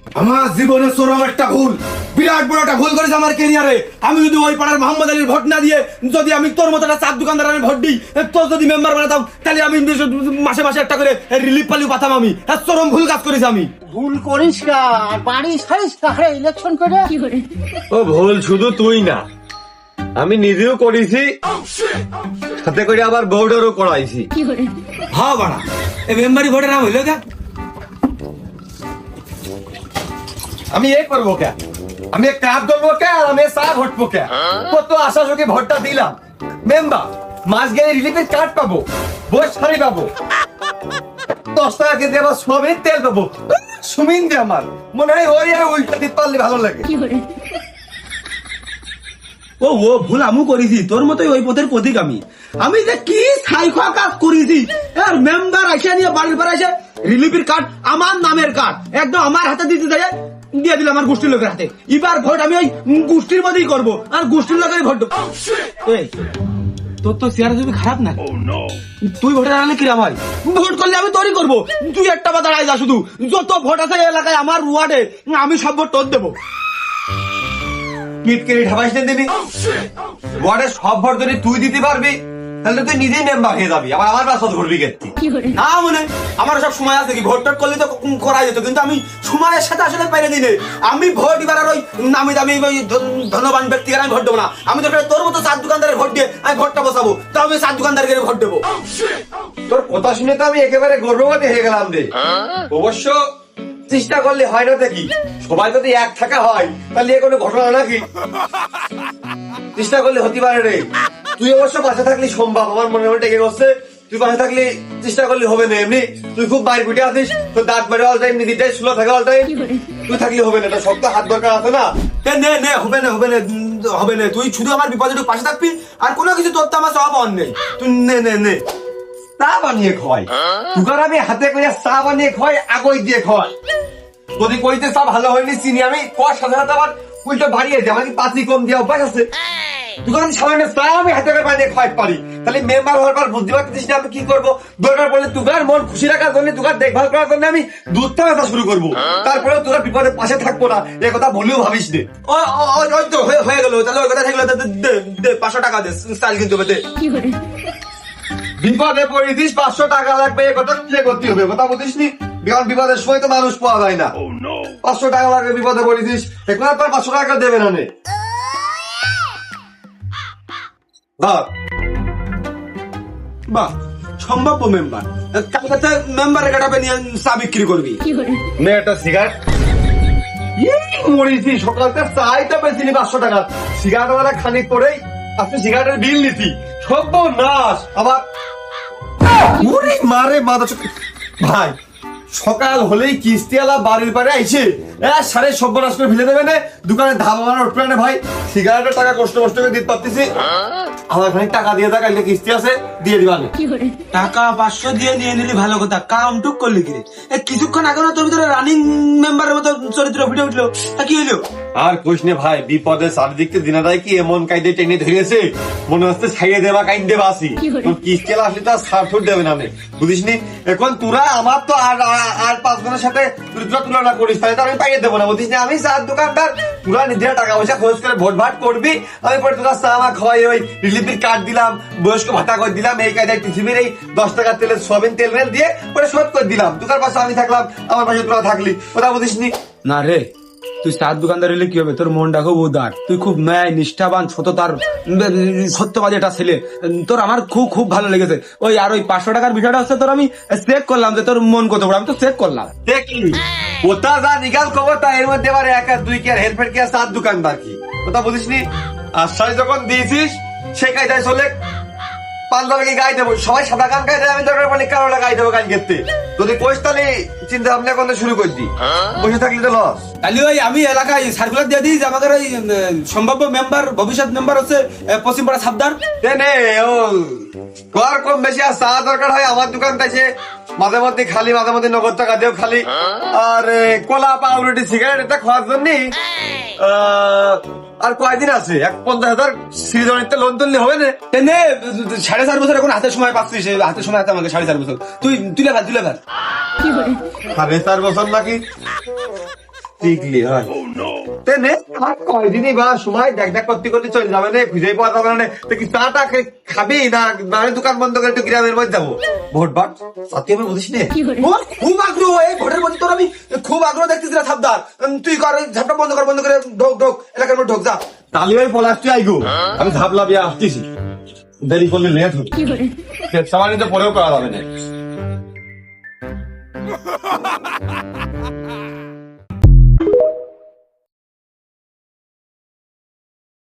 আমার জীবনে চরম একটা ভুল, বিরাট বড় একটা ভুল করেছে আমার ক্যারিয়ারে। আমি যদি ওই পাড়ার মোহাম্মদ আলীর ভোট না দিয়ে যদি আমি তোর মতো একটা চার দোকানদার আমি ভোট দিই, তোর যদি মেম্বার বানাতাম, তাহলে আমি মাসে মাসে একটা করে রিলিফ পালিও পাতাম। আমি চরম ভুল কাজ করেছি আমি। ভুল করিস না, বাড়ি ছাড়িস না, ইলেকশন করে। ও ভুল শুধু তুই না, আমি নিজেও করেছি, সাথে করে আবার বউডারও করাইছি। হ্যাঁ বাড়া, এই মেম্বারি ভোটের নাম হইলো কে? আমি এ করবো কে? আমি এক কাপ ধরবো কে? আর আমি চা ঘটবো কে? কত আশা চোখে ভোটটা দিলাম, মেম্বার মাস গেলে রিলিফের কার্ড পাবো, বয়স শাড়ি পাবো, 10 টাকা কেজি আবার সোয়াবিন তেল পাবো। সুমিন দে আমার মনে হয় ওই আর উল্টা দিতে পারলে ভালো লাগে। ও ভুল আমু করেছি, তোর মতোই ওই পথের প্রতীক আমি। আমি যে কি সাইখা কাজ করেছি, আর মেম্বার আসে নিয়ে বাড়ির পর এসে রিলিফের কার্ড, আমার নামের কার্ড একদম আমার হাতে দিতে যায়, দিয়ে দিল আমার গোষ্ঠীর লোকের হাতে। এবার ভোট আমি ওই গোষ্ঠীর মধ্যেই করবো, আর গোষ্ঠীর লোকেরই ভোট দেবো। এই, তোর তো চেহারা যদি খারাপ না, তুই ভোটে দাঁড়ালে কিরাম হয়? ভোট করলে আমি তোরই করবো, তুই একটা বা দাঁড়ায় যা। শুধু যত ভোট আছে এই এলাকায় আমার ওয়ার্ডে, আমি সব ভোট তোর দেবো। কিটকেরি ঢাবাইস না দিবি, ওয়ার্ডের সব ভোট যদি তুই দিতে পারবি, তাহলে তুই নিজেই মেম্বার হয়ে যাবি, আবার আমার বাসা ধরবি ক্ষেত্রে। না মনে আমার সব সময় আছে কি, ভোট টোট করলে তো করা যেত, কিন্তু আমি সময়ের সাথে আসলে পাইরে দিনে আমি ভোট এবার আর ওই নামি দামি ওই ধনবান ব্যক্তিকে আমি ভোট দেবো না। আমি তো তোর মতো চার দোকানদারের ভোট দিয়ে আমি ভোটটা বসাবো, তাও আমি চার দোকানদারকে ভোট দেবো। তোর কথা শুনে তো আমি একেবারে গর্ভবতী হয়ে গেলাম রে। অবশ্য চেষ্টা করলে হয় না দেখি, সবাই যদি এক থাকা হয় তাহলে এ কোনো ঘটনা নাকি? চেষ্টা করলে হতে পারে রে। তুই অবশ্য পাশে থাকলে সম্ভব, আমার মনে মনে ডেকে বসছে। তুই পাশে থাকলে চেষ্টা করলে হবে না, এমনি তুই খুব মায়ের পিঠে আছিস, তোর দাঁত মারে অল টাইম, নিদিটাই স্লো থাকে অল টাইম। তুই থাকলে হবে না, তোর শক্ত হাত দরকার আছে না। নে নে হবে না হবে না হবে না, তুই শুধু আমার বিপদে একটু পাশে থাকবি, আর কোনো কিছু তোর তো আমার সব অন নেই। তুই নে নে নে চা বানিয়ে খাওয়াই, তুকার আমি হাতে করে চা বানিয়ে খাওয়াই, আগই দিয়ে খাওয়াই। যদি কইতে চা ভালো হয়নি চিনি আমি কর সাথে সাথে আবার উল্টো বাড়িয়ে দেয়, আমার কি পাতি কম দিয়ে অভ্যাস আছে? তুকার সামান্য চা আমি হাতে করে বানিয়ে খাওয়াই পারি, তাহলে মেম্বার হওয়ার পর বুঝতে পারতেছিস না আমি কি করবো? দরকার পড়লে তুকার মন খুশি রাখার জন্য, তুকার দেখভাল করার জন্য আমি দুধটা ব্যথা শুরু করবো। তারপরে তোরা বিপদের পাশে থাকবো না, এ কথা বলেও ভাবিস নে। ওই তো হয়ে গেল, তাহলে ওই কথা থাকলো, 500 টাকা দে, স্টাইল কিনতে হবে। বিপদে পড়েছিস, 500 টাকা লাগবে, এ কথা ক্লিয়ার করতে হবে, কথা বুঝিস নি? কারণ বিপদের সময় তো মানুষ পাওয়া যায় না। 500 টাকা লাগবে, বিপদে পড়েছিস, এখন আর 500 টাকা দেবে না নে। ধর। বাহ, সম্ভাব্য মেম্বার কালকে মেম্বারের কাটাবে নিয়ে চা বিক্রি করবি। নে একটা সিগারেট। মরেছি সকালটা চাইটা পেয়েছিলি 500 টাকা, সিগারেট খানিক পরেই আপনি সিগারেটের বিল নিতি, সব নাশ আবার। ওরে মারে মাথা। ভাই সকাল হলেই কিস্তিওয়ালা বাড়ির পারে আইছে, সারে সর্বনাশ করে ফেলে দেবে না, দোকানে ধাবা মারা উঠবে না। ভাই সিগারেটের টাকা কষ্ট কষ্ট করে দিতে পারতেছি, আমার খানিক টাকা দিয়ে দেয়, কালকে কিস্তি আছে দিয়ে দিবানে। টাকা 500 দিয়ে নিয়ে নিলি ভালো কথা, কাম টুক করলি কি রে? কিছুক্ষণ আগে না তোর ভিতরে রানিং মেম্বারের মতো চরিত্র ফুটে উঠলো, তা কি হইলো? আর কইস নে ভাই, বিপদে চারিদিকে দিনাদাই কি এমন কায়দে টেনে ধরেছে, মনে হচ্ছে ছাইয়ে দেবা কাইন দেবা আসি। তোর কিস্তিওয়ালা আসলে তার সার ফুট দেবে না, বুঝিস নি? এখন তোরা আমার তো আর 5 জনের সাথে তুলনা করিস, তাহলে তো আমি পাইয়ে দেবো না, বুঝিস না? আমি চার দোকানদার, তোরা নিজেরা টাকা পয়সা খরচ করে ভোট ভাট করবি, আমি পরে তোরা চা আমার খাওয়াই, ওই রিলিফের কার্ড দিলাম, বয়স্ক ভাতা করে দিলাম, এই কায়দায় পৃথিবীর এই 10 টাকার তেলের সোয়াবিন তেল মেল দিয়ে পরে শোধ করে দিলাম। তোর পাশে আমি থাকলাম, আমার পাশে তোরা থাকলি, কথা বুঝিস নি? না রে, তুই চার দোকানদার হলে কি হবে? তোর মনটা খুব উদার, তুই খুব ন্যায় নিষ্ঠাবান, সততার সত্যবাদী একটা ছেলে, তোর আমার খুব খুব ভালো লেগেছে। ওই আর ওই 500 টাকার বিষয়টা হচ্ছে, তোর আমি চেক করলাম যে তোর মন কত বড়, আমি তো চেক করলাম। দেখলি ওটা যা নিগাল খবর, তা এর মধ্যে আবার এক আর দুই কি আর হেলমেট কি আর চার দোকানদার কি, কথা বুঝিস নি? আশ্বাস যখন দিয়েছিস সেই কায়দায় চলে, 5 টাকা গাই দেবো, সবাই সাদা গান গাই দেয়, আমি দরকার পড়লে কালো গাই দেবো গান গেতে। যদি কোচ তাহলে চিন্তা ভাবনা করতে শুরু করছি, বসে থাকলে তো লস। তাহলে ওই আমি এলাকায় সার্কুলার দিয়ে দিই যে আমাদের ওই সম্ভাব্য মেম্বার, ভবিষ্যৎ মেম্বার হচ্ছে পশ্চিমপাড়া সাবদার। নে ও কর কম বেশি আর চা দরকার হয় আমার দোকান থেকে, মাঝে মধ্যে খালি, মাঝে মধ্যে নগদ টাকা দিয়েও খালি। আর কলা পাউরুটি সিগারেট এটা খাওয়ার জন্য আর কয়দিন আছে, 50,000 সৃজনিতে লোন তুললে হবে না? 4.5 বছর এখন হাতে সময় পাচ্ছিস, হাতে সময় আছে আমাকে 4.5 বছর। তুই তুলে ফেল। 4.5 বছর নাকি? টিকলি হয় তেনে আর কয়দিনই বা সময় দেখ দেখ করতে করতে চলে যাবে না, খুঁজে পাওয়া যাবে না। তো কি চাটা খাবি না মানে দোকান বন্ধ করে একটু গ্রামের মধ্যে যাবো? ভোট বাট সত্যি আমি বুঝিস নে। ওর খুব আগ্রহ, এই ভোটের মধ্যে তোর আমি খুব আগ্রহ দেখতেছি না সাবধান। তুই কর, ঝাপটা বন্ধ করে ঢোক ঢোক, এলাকার মধ্যে ঢোক যা। তাহলে ওই পলাশটি আইগো, আমি ঝাপলা বিয়ে আসতেছি, দেরি করলে লেট হবে, সবারই তো পরেও করা যাবে না।